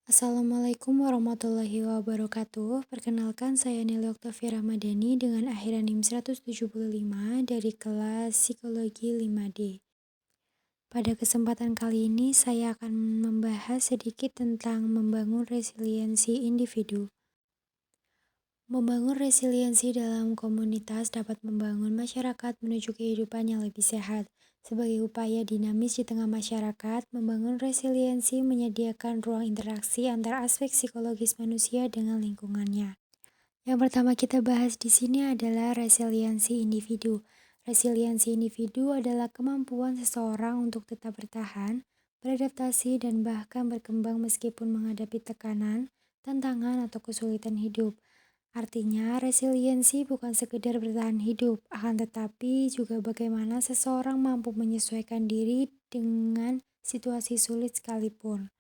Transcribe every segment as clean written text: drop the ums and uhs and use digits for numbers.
Assalamualaikum warahmatullahi wabarakatuh. Perkenalkan saya Neli Oktavia Ramadhani dengan akhiran NIM 175 dari kelas Psikologi 5D. Pada kesempatan kali ini saya akan membahas sedikit tentang membangun resiliensi individu. Membangun resiliensi dalam komunitas dapat membangun masyarakat menuju kehidupan yang lebih sehat. Sebagai upaya dinamis di tengah masyarakat, membangun resiliensi menyediakan ruang interaksi antara aspek psikologis manusia dengan lingkungannya. Yang pertama kita bahas di sini adalah resiliensi individu. Resiliensi individu adalah kemampuan seseorang untuk tetap bertahan, beradaptasi, dan bahkan berkembang meskipun menghadapi tekanan, tantangan, atau kesulitan hidup. Artinya, resiliensi bukan sekedar bertahan hidup, akan tetapi juga bagaimana seseorang mampu menyesuaikan diri dengan situasi sulit sekalipun.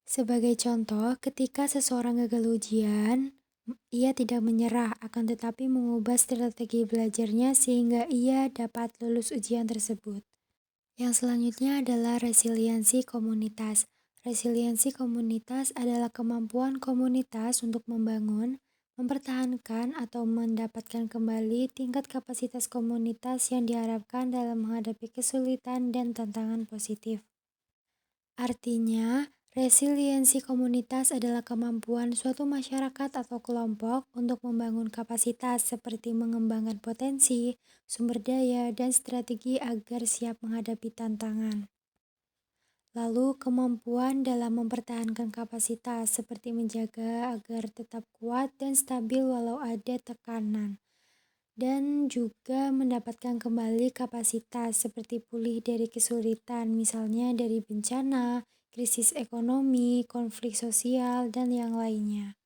Sebagai contoh, ketika seseorang gagal ujian, ia tidak menyerah, akan tetapi mengubah strategi belajarnya sehingga ia dapat lulus ujian tersebut. Yang selanjutnya adalah resiliensi komunitas. Resiliensi komunitas adalah kemampuan komunitas untuk membangun, mempertahankan, atau mendapatkan kembali tingkat kapasitas komunitas yang diharapkan dalam menghadapi kesulitan dan tantangan positif. Artinya, resiliensi komunitas adalah kemampuan suatu masyarakat atau kelompok untuk membangun kapasitas seperti mengembangkan potensi, sumber daya, dan strategi agar siap menghadapi tantangan. Lalu, kemampuan dalam mempertahankan kapasitas seperti menjaga agar tetap kuat dan stabil walau ada tekanan. Dan juga mendapatkan kembali kapasitas seperti pulih dari kesulitan, misalnya dari bencana, krisis ekonomi, konflik sosial, dan yang lainnya.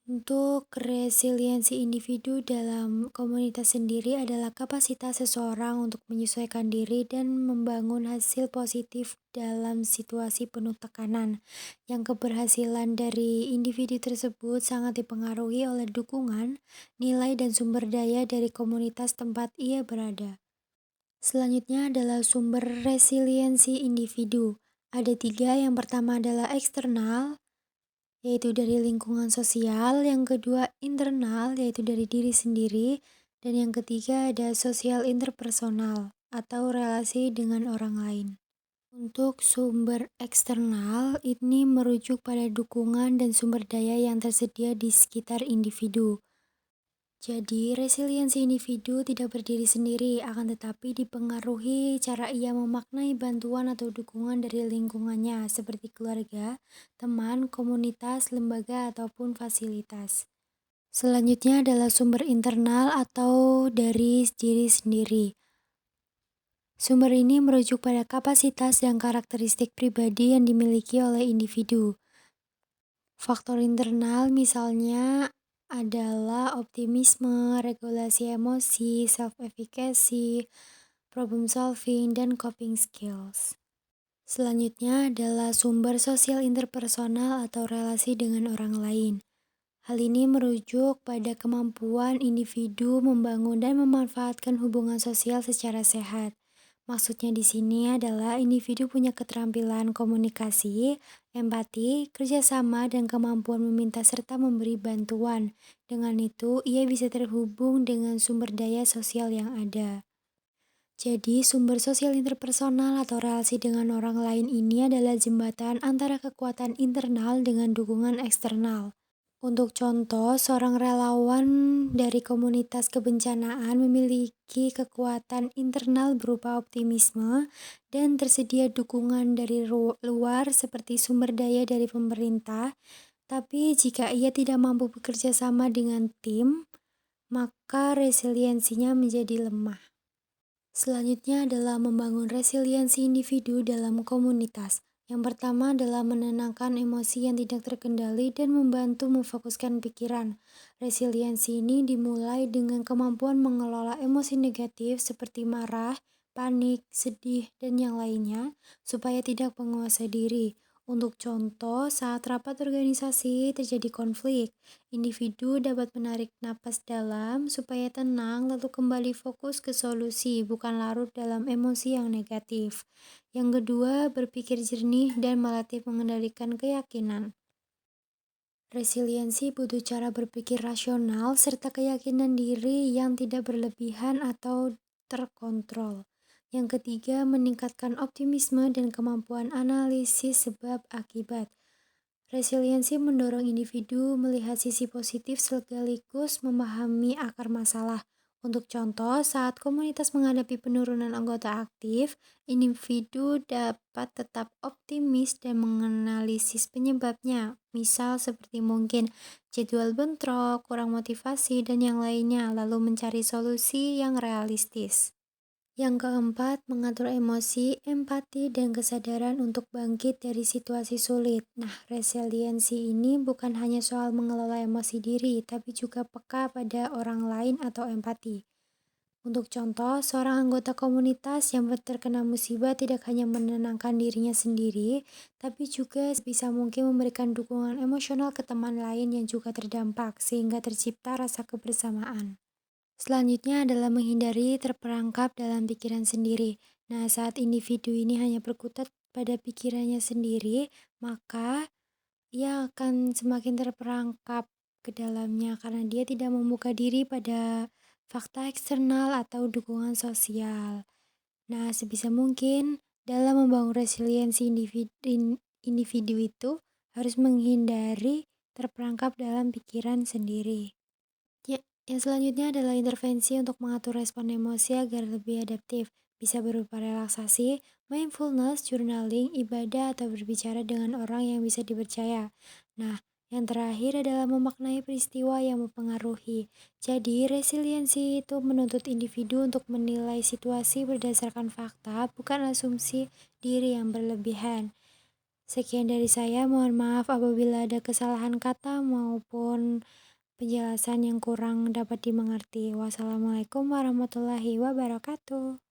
Untuk resiliensi individu dalam komunitas sendiri adalah kapasitas seseorang untuk menyesuaikan diri dan membangun hasil positif dalam situasi penuh tekanan, yang keberhasilan dari individu tersebut sangat dipengaruhi oleh dukungan, nilai, dan sumber daya dari komunitas tempat ia berada. Selanjutnya adalah sumber resiliensi individu. Ada 3, yang pertama adalah eksternal, yaitu dari lingkungan sosial, yang kedua internal, yaitu dari diri sendiri, dan yang ketiga ada sosial interpersonal atau relasi dengan orang lain. Untuk sumber eksternal, ini merujuk pada dukungan dan sumber daya yang tersedia di sekitar individu. Jadi, resiliensi individu tidak berdiri sendiri, akan tetapi dipengaruhi cara ia memaknai bantuan atau dukungan dari lingkungannya, seperti keluarga, teman, komunitas, lembaga, ataupun fasilitas. Selanjutnya adalah sumber internal atau dari diri sendiri. Sumber ini merujuk pada kapasitas dan karakteristik pribadi yang dimiliki oleh individu. Faktor internal misalnya adalah optimisme, regulasi emosi, self-efficacy, problem solving, dan coping skills. Selanjutnya adalah sumber sosial interpersonal atau relasi dengan orang lain. Hal ini merujuk pada kemampuan individu membangun dan memanfaatkan hubungan sosial secara sehat. Maksudnya di sini adalah individu punya keterampilan komunikasi, empati, kerjasama, dan kemampuan meminta serta memberi bantuan. Dengan itu, ia bisa terhubung dengan sumber daya sosial yang ada. Jadi, sumber sosial interpersonal atau relasi dengan orang lain ini adalah jembatan antara kekuatan internal dengan dukungan eksternal. Untuk contoh, seorang relawan dari komunitas kebencanaan memiliki kekuatan internal berupa optimisme dan tersedia dukungan dari luar seperti sumber daya dari pemerintah. Tapi jika ia tidak mampu bekerja sama dengan tim, maka resiliensinya menjadi lemah. Selanjutnya adalah membangun resiliensi individu dalam komunitas. Yang pertama adalah menenangkan emosi yang tidak terkendali dan membantu memfokuskan pikiran. Resiliensi ini dimulai dengan kemampuan mengelola emosi negatif seperti marah, panik, sedih, dan yang lainnya supaya tidak menguasai diri. Untuk contoh, saat rapat organisasi terjadi konflik, individu dapat menarik napas dalam supaya tenang lalu kembali fokus ke solusi, bukan larut dalam emosi yang negatif. Yang kedua, berpikir jernih dan melatih mengendalikan keyakinan. Resiliensi butuh cara berpikir rasional serta keyakinan diri yang tidak berlebihan atau terkontrol. Yang ketiga, meningkatkan optimisme dan kemampuan analisis sebab akibat. Resiliensi mendorong individu melihat sisi positif sekaligus memahami akar masalah. Untuk contoh, saat komunitas menghadapi penurunan anggota aktif, individu dapat tetap optimis dan menganalisis penyebabnya. Misal seperti mungkin jadwal bentrok, kurang motivasi, dan yang lainnya, lalu mencari solusi yang realistis. Yang keempat, mengatur emosi, empati, dan kesadaran untuk bangkit dari situasi sulit. Nah, resiliensi ini bukan hanya soal mengelola emosi diri, tapi juga peka pada orang lain atau empati. Untuk contoh, seorang anggota komunitas yang terkena musibah tidak hanya menenangkan dirinya sendiri, tapi juga sebisa mungkin memberikan dukungan emosional ke teman lain yang juga terdampak, sehingga tercipta rasa kebersamaan. Selanjutnya adalah menghindari terperangkap dalam pikiran sendiri. Nah, saat individu ini hanya berkutat pada pikirannya sendiri, maka ia akan semakin terperangkap ke dalamnya karena dia tidak membuka diri pada fakta eksternal atau dukungan sosial. Nah, sebisa mungkin dalam membangun resiliensi individu itu harus menghindari terperangkap dalam pikiran sendiri. Ya, yang selanjutnya adalah intervensi untuk mengatur respon emosi agar lebih adaptif. Bisa berupa relaksasi, mindfulness, journaling, ibadah, atau berbicara dengan orang yang bisa dipercaya. Nah, yang terakhir adalah memaknai peristiwa yang mempengaruhi. Jadi, resiliensi itu menuntut individu untuk menilai situasi berdasarkan fakta, bukan asumsi diri yang berlebihan. Sekian dari saya, mohon maaf apabila ada kesalahan kata maupun penjelasan yang kurang dapat dimengerti. Wassalamualaikum warahmatullahi wabarakatuh.